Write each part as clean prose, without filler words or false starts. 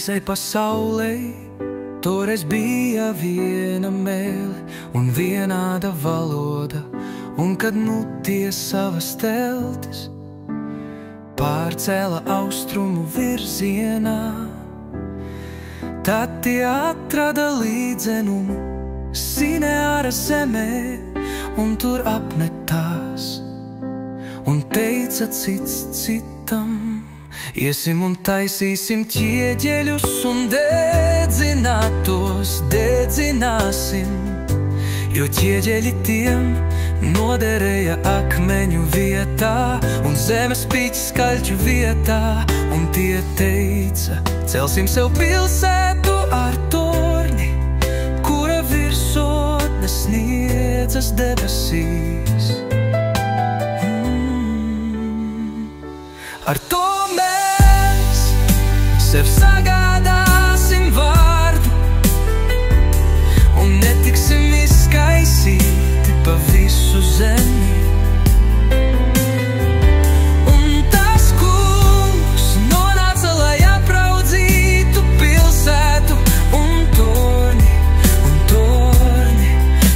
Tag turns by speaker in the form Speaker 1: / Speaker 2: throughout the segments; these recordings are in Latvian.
Speaker 1: visai pasaulei toreiz bija viena mēle un vienāda valoda, un kad tie savas teltis pārcēla austrumu virzienā, tad tie atrada līdzenumu Sineāra zemē un tur apmetās un teica cits citam: iesim un taisīsim ķieģeļus un dedzinātos dedzināsim, jo ķieģeļi tiem noderēja akmeņu vietā un zemes pīķi skaļķu vietā, un tie teica: celsim sev pilsētu ar torni, kura virsotne sniedzas debesīs. Ar to mēs sev sagādāsim vārdu un netiksim izkaisīti pa visu zemi. Un tas kungs nonāca, lai apraudzītu pilsētu un torni,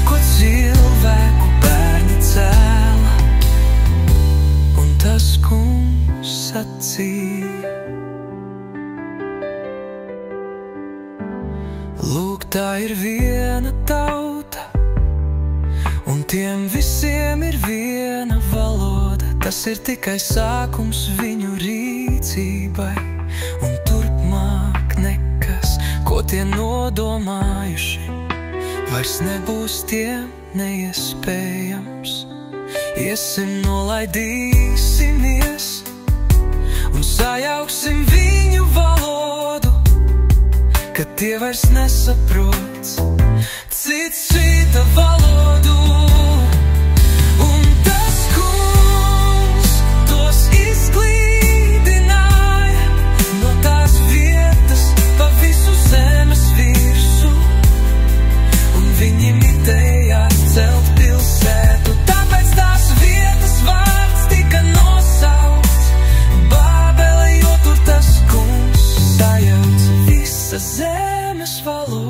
Speaker 1: ko cilvēku bērni cēla. Un tas kungs sacīja: lūk, tā ir viena tauta, un tiem visiem ir viena valoda. Tas ir tikai sākums viņu rīcībai, un turpmāk nekas, ko tie nodomājuši, vairs nebūs tiem neiespējams. Iesim, nolaidīsimies un sajauksim viņu valodu, kad tie vairs nesaprot cits cita valodu. Un tas kungs tos izklīdināja no tās vietas pa visu zemes virsu, un viņi mitēja celt pilsētu. Tāpēc tās vietas vārds tika nosaukts Bābele, jo tur tas kungs sajauca visas zemes valodu.